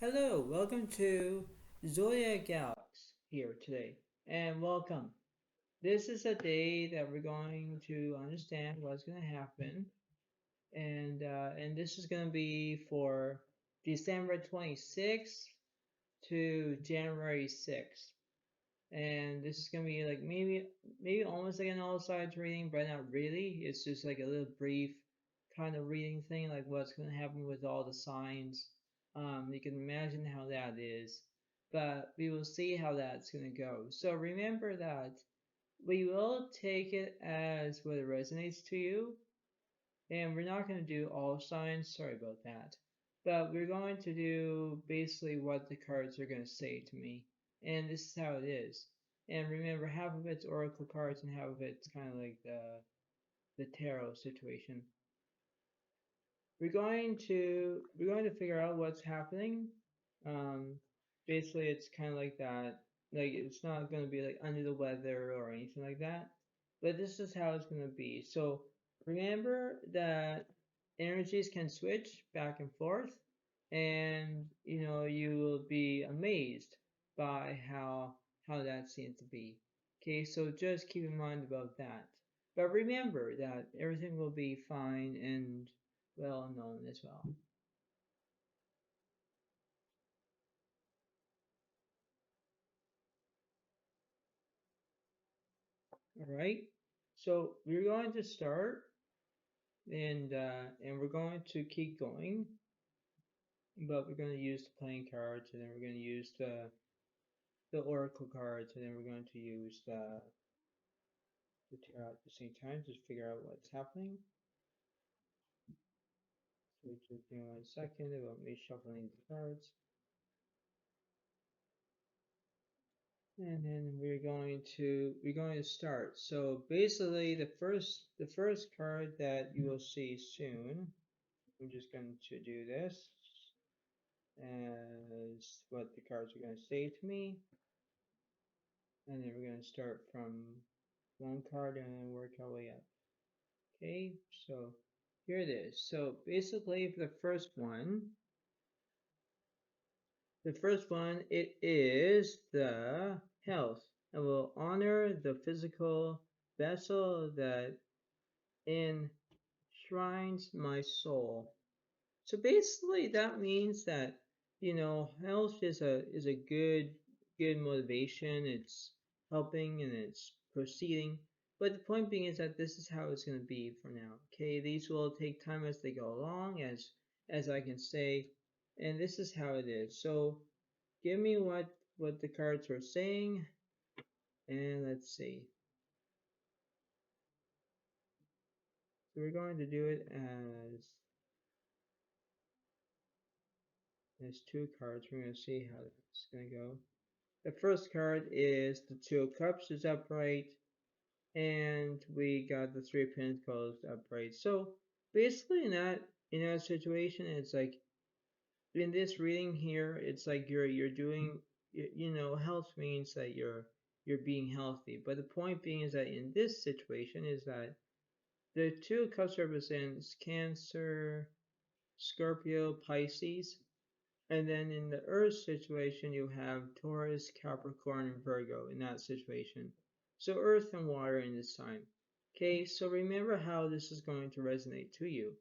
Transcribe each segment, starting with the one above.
Hello, welcome to Zodiac Galaxy here today, and welcome. This is a day that we're going to understand what's going to happen, and this is going to be for December 26th to January 6th, and this is going to be like maybe almost like an all signs reading, but not really. It's just like a little brief kind of reading thing, like what's going to happen with all the signs. You can imagine how that is, but we will see how that's going to go. So remember that we will take it as what it resonates to you, and we're not going to do all signs, sorry about that. But we're going to do basically what the cards are going to say to me. And this is how it is. And remember, half of it's oracle cards and half of it's kind of like the tarot situation. We're going to figure out what's happening. Um, Basically, it's kind of like that. Like it's not going to be like under the weather or anything like that. But this is how it's going to be. So remember that energies can switch back and forth, and you will be amazed by how that seems to be. Okay, so just keep in mind about that. But remember that everything will be fine and well known as well. All right. So we're going to start, and we're going to keep going, but we're going to use the playing cards, and then we're going to use the oracle cards, and then we're going to use the tarot at the same time to figure out what's happening. So just give me 1 second about me shuffling the cards. And then we're going to start. So basically the first card that you will see soon, I'm just going to do this as what the cards are going to say to me. And then we're going to start from one card and then work our way up. Okay, so here it is. So basically for the first one, it is the health. And will honor the physical vessel that enshrines my soul. So basically that means that health is a good motivation. It's helping and it's proceeding. But the point being is that this is how it's going to be for now. Okay, these will take time as they go along, as I can say, and this is how it is. So give me what the cards are saying, and let's see. So we're going to do it as two cards. We're going to see how it's going to go. The first card is the Two of Cups is upright, and we got the Three of Pentacles upright. So basically, in that situation, it's like in this reading here, it's like you're doing, health means that you're being healthy. But the point being is that in this situation is that the Two of Cups represents Cancer, Scorpio, Pisces. And then in the Earth situation, you have Taurus, Capricorn, and Virgo in that situation. So Earth and water in this time. Okay, so remember how this is going to resonate to you.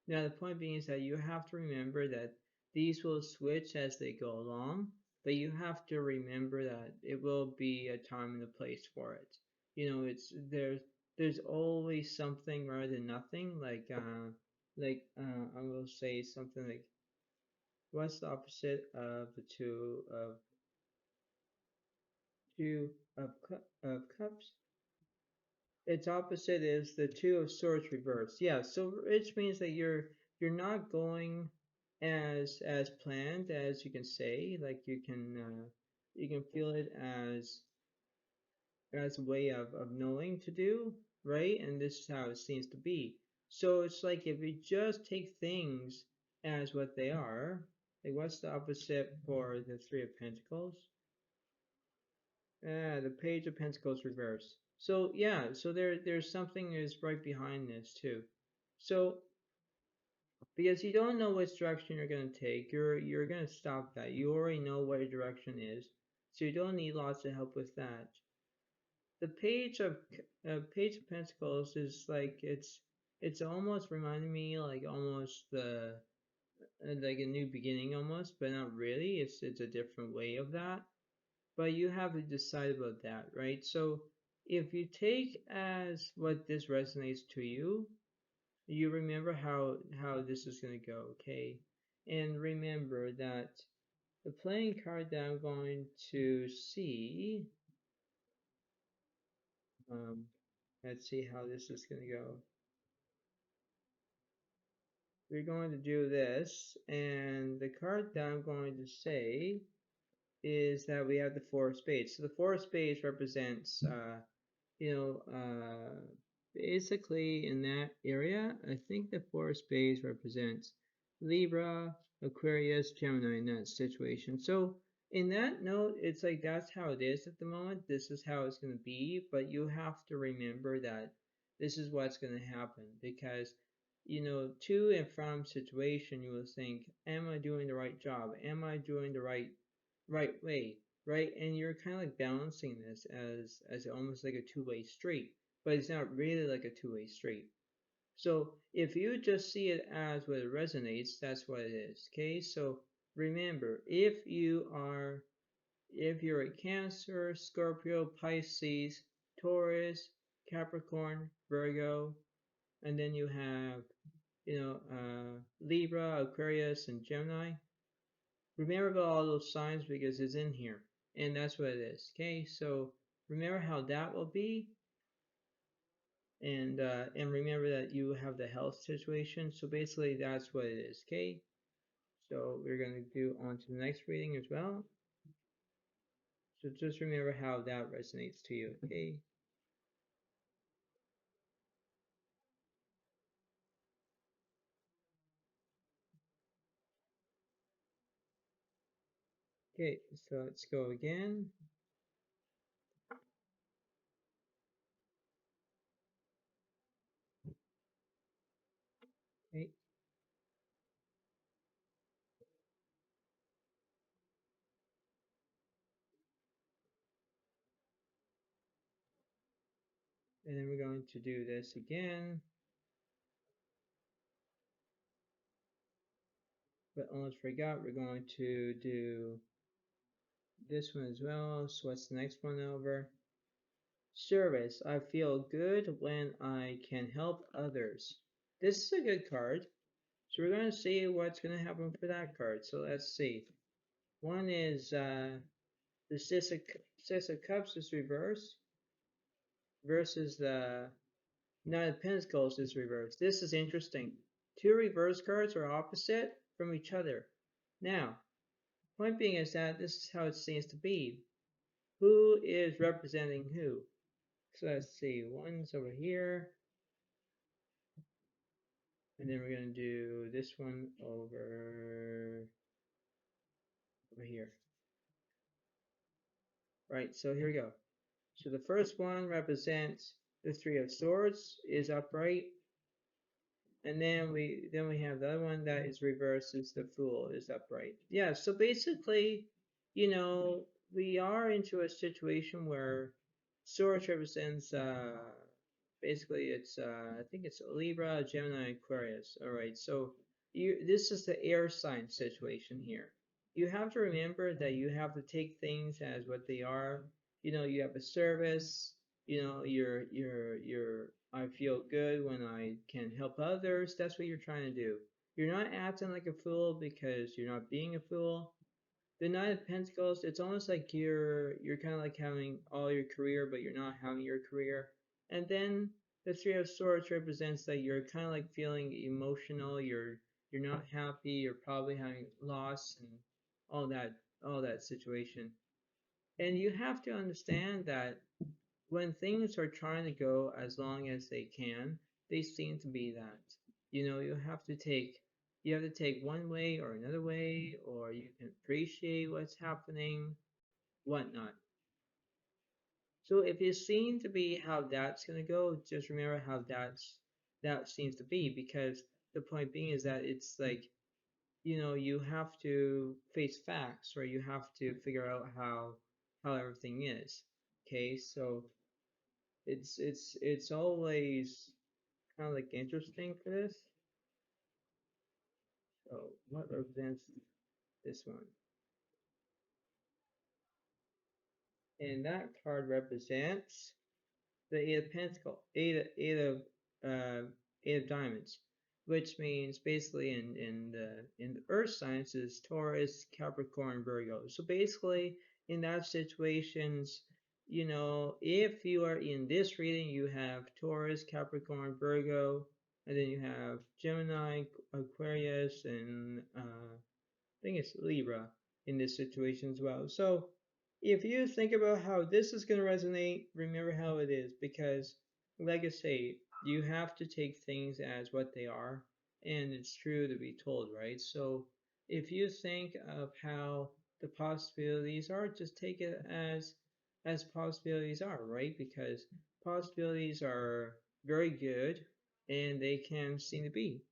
Now, the point being is that you have to remember that these will switch as they go along, but you have to remember that it will be a time and a place for it. It's there's always something rather than nothing. I will say something like, what's the opposite of the two of cups? Its opposite is the Two of Swords reversed. Yeah, so which means that you're not going as planned, as you can say. Like you can feel it as a way of knowing to do, right? And this is how it seems to be. So it's like if you just take things as what they are, like what's the opposite for the Three of Pentacles? The Page of Pentacles reversed. So yeah, so there's something is right behind this too. So because you don't know which direction you're going to take. You're going to stop that. You already know what your direction is, so you don't need lots of help with that. The Page of Pentacles is like it's almost reminding me like almost the like a new beginning almost, but not really. It's a different way of that. But you have to decide about that, right? So if you take as what this resonates to you, you remember how this is going to go, okay? And remember that the playing card that I'm going to see, um, let's see how this is going to go. We're going to do this, and the card that I'm going to say is that we have the Four of Spades. So the Four of Spades represents you know, basically in that area, I think the Four of Spades represents Libra, Aquarius, Gemini in that situation. So in that note, it's like that's how it is at the moment. This is how it's going to be, but you have to remember that this is what's going to happen because, to and from situation, you will think, am I doing the right job? Am I doing the right way? Right? And you're kind of like balancing this as almost like a two-way street, but it's not really like a two-way street. So if you just see it as what it resonates, that's what it is. Okay, so remember, if you're a Cancer, Scorpio, Pisces, Taurus, Capricorn, Virgo, and then you have Libra, Aquarius, and Gemini. Remember about all those signs because it's in here, and that's what it is. Okay, so remember how that will be, and remember that you have the health situation. So basically, that's what it is. Okay, so we're gonna do on to the next reading as well. So just remember how that resonates to you. Okay. Okay, so let's go again. Okay, and then we're going to do this again, but almost forgot we're going to do this one as well. So what's the next one over? Service. I feel good when I can help others. This is a good card. So we're going to see what's going to happen for that card. So let's see. One is the Six of Cups is reversed versus the Nine of Pentacles is reversed. This is interesting. Two reverse cards are opposite from each other. Now, point being is that this is how it seems to be. Who is representing who? So let's see. One's over here. And then we're going to do this one over here. Right, so here we go. So the first one represents the Three of Swords is upright. And then we have the other one that is reversed is the Fool is upright. Yeah, so basically, we are into a situation where Swords represents basically it's I think it's Libra, Gemini, Aquarius. All right, so this is the air sign situation here. You have to remember that you have to take things as what they are. You have a service. You're I feel good when I can help others. That's what you're trying to do. You're not acting like a fool because you're not being a fool. The Knight of Pentacles, it's almost like you're kind of like having all your career, but you're not having your career. And then the Three of Swords represents that you're kind of like feeling emotional. You're not happy. You're probably having loss and all that situation. And you have to understand that when things are trying to go as long as they can, they seem to be that. You have to take one way or another way, or you can appreciate what's happening, whatnot. So if you seem to be how that's gonna go, just remember how that seems to be because the point being is that it's like, you have to face facts, or you have to figure out how everything is. Okay, so it's always kind of like interesting for this. So what represents this one? And that card represents the Eight of Pentacles, uh, Eight of Diamonds, which means basically in the Earth signs is Taurus, Capricorn, Virgo. So basically, in that situations, if you are in this reading, you have Taurus, Capricorn, Virgo, and then you have Gemini, Aquarius, and I think it's Libra in this situation as well. So if you think about how this is going to resonate, remember how it is, because like I say, you have to take things as what they are, and it's true to be told, right? So if you think of how the possibilities are, just take it as possibilities are, right? Because possibilities are very good and they can seem to be.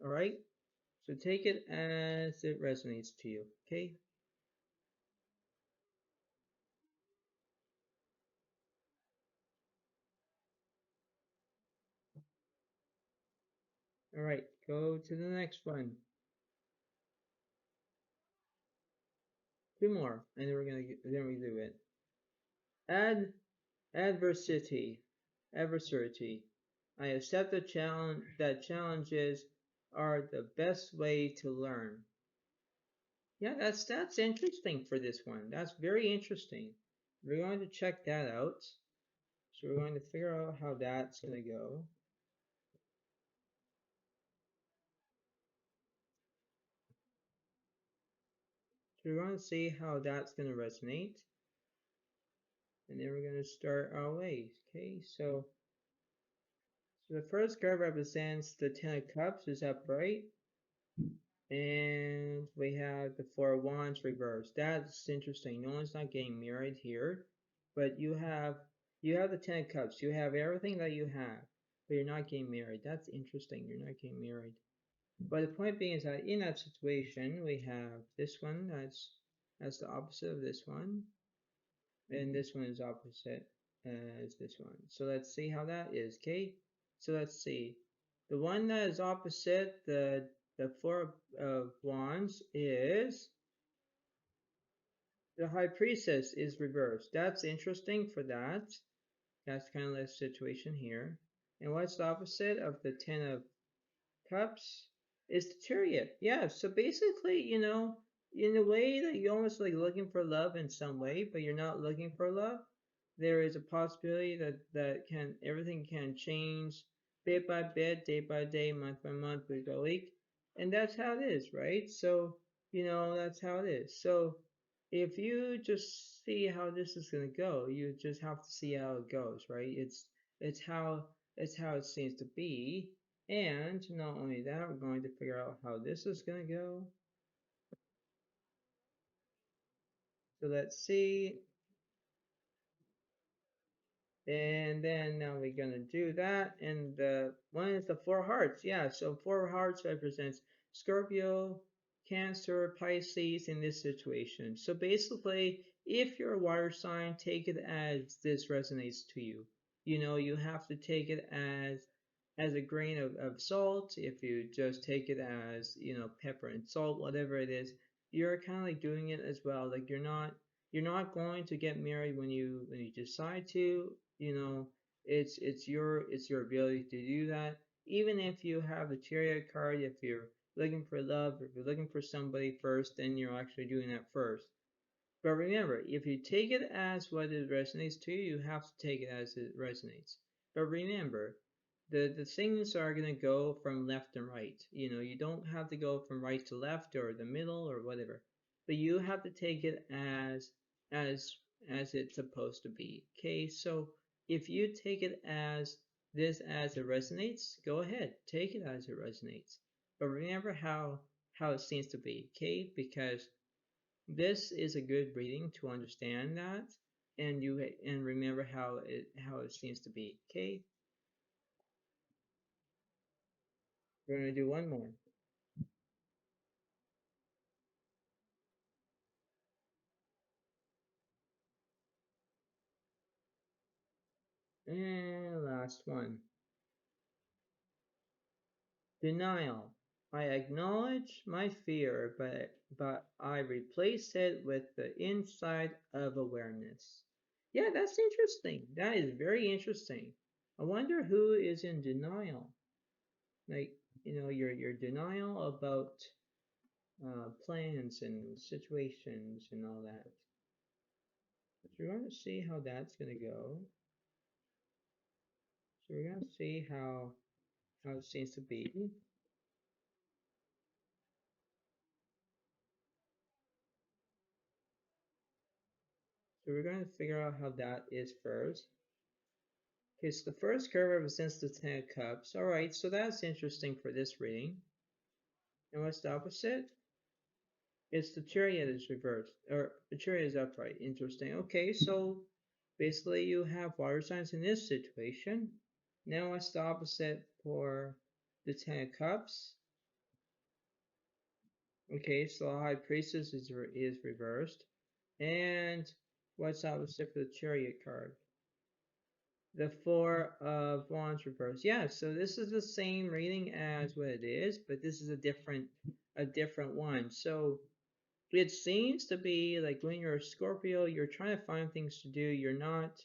All right? So take it as it resonates to you, okay? All right, go to the next one. Two more, and then we do it. Ad adversity, adversity. I accept the challenge that challenges are the best way to learn. Yeah, that's interesting for this one. That's very interesting. We're going to check that out. So we're going to figure out how that's going to go. So we're going to see how that's going to resonate. And then we're going to start our way. Okay, so the first card represents the Ten of Cups is upright. And we have the Four of Wands reversed. That's interesting. No one's not getting married here. But you have the Ten of Cups. You have everything that you have. But you're not getting married. That's interesting. You're not getting married. But the point being is that in that situation, we have this one that's the opposite of this one. And this one is opposite as this one. So let's see how that is, okay? So let's see. The one that is opposite the Four of Wands is the High Priestess is reversed. That's interesting for that. That's kind of the situation here. And what's the opposite of the Ten of Cups? Is the Chariot. Yeah, so basically, in a way that you're almost like looking for love in some way, but you're not looking for love, there is a possibility that everything can change bit by bit, day by day, month by month, week by week, and that's how it is, right? So that's how it is. So if you just see how this is gonna go, you just have to see how it goes, right? It's how it seems to be, and not only that, we're going to figure out how this is gonna go. So let's see. And then now we're gonna do that. And the one is the Four Hearts. Yeah, so Four Hearts represents Scorpio, Cancer, Pisces in this situation. So basically, if you're a water sign, take it as this resonates to you. You have to take it as a grain of salt. If you just take it as, pepper and salt, whatever it is, you're kind of like doing it as well. Like you're not going to get married when you decide to. It's your ability to do that. Even if you have the Chariot card, if you're looking for love, if you're looking for somebody first, then you're actually doing that first. But remember, if you take it as what it resonates to you, you have to take it as it resonates. But remember, the things are going to go from left and right. You don't have to go from right to left or the middle or whatever. But you have to take it as as it's supposed to be. Okay, so if you take it as this as it resonates, go ahead, take it as it resonates. But remember how it seems to be, okay? Because This is a good reading to understand that, and remember how it seems to be. Okay, we're gonna do one more. And last one. Denial. I acknowledge my fear, but I replace it with the insight of awareness. Yeah, that's interesting. That is very interesting. I wonder who is in denial. Like, your denial about plans and situations and all that. So we're going to see how that's going to go. So we're going to see how it seems to be. So we're going to figure out how that is first. Okay, so the first card represents the Ten of Cups. All right, so that's interesting for this reading. And what's the opposite? It's the Chariot is reversed, or the Chariot is upright. Interesting. Okay, so basically you have water signs in this situation. Now what's the opposite for the Ten of Cups? Okay, so the High Priestess is reversed. And what's opposite for the Chariot card? The Four of Wands reversed. Yeah, so this is the same reading as what it is, but this is a different one. So it seems to be like when you're a Scorpio, you're trying to find things to do. You're not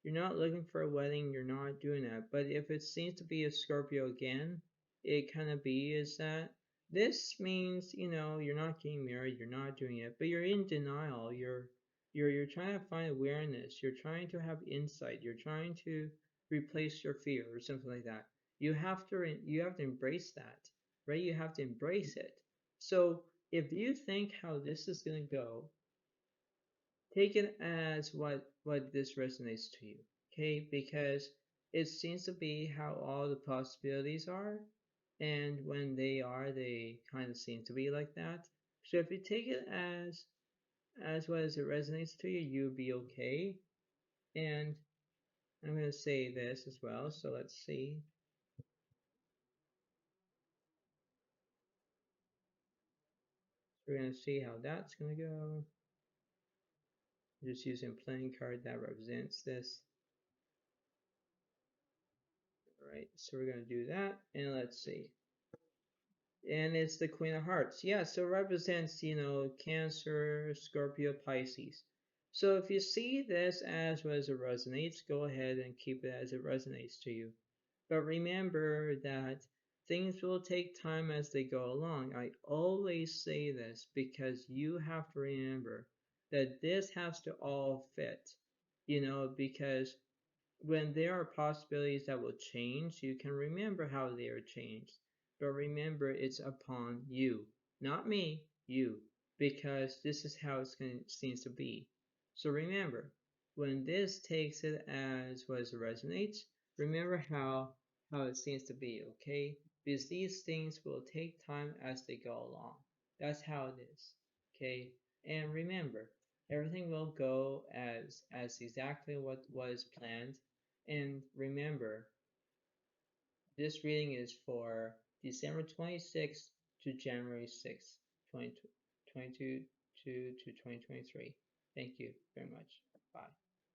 looking for a wedding, you're not doing that. But if it seems to be a Scorpio again, it kind of be is that this means, you're not getting married, you're not doing it, but you're in denial. You're trying to find awareness, you're trying to have insight, you're trying to replace your fear or something like that. You have to embrace that, right? You have to embrace it. So if you think how this is going to go, take it as what this resonates to you, okay? Because it seems to be how all the possibilities are, and when they kind of seem to be like that. So if you take it as what as it resonates to you, you'll be okay. And I'm going to say this as well. So let's see. We're going to see how that's going to go. I'm just using a playing card that represents this. All right, so we're going to do that, and let's see. And it's the Queen of Hearts. Yeah, so it represents, Cancer, Scorpio, Pisces. So if you see this as what it resonates, go ahead and keep it as it resonates to you. But remember that things will take time as they go along. I always say this because you have to remember that this has to all fit, because when there are possibilities that will change, you can remember how they are changed. But remember, it's upon you, not me, you, because this is how it seems to be. So remember, when this takes it as what it resonates, remember how it seems to be, okay? Because these things will take time as they go along. That's how it is, okay? And remember, everything will go as exactly what was planned. And remember, this reading is for December 26th to January 6th, 2022 to 2023. Thank you very much. Bye.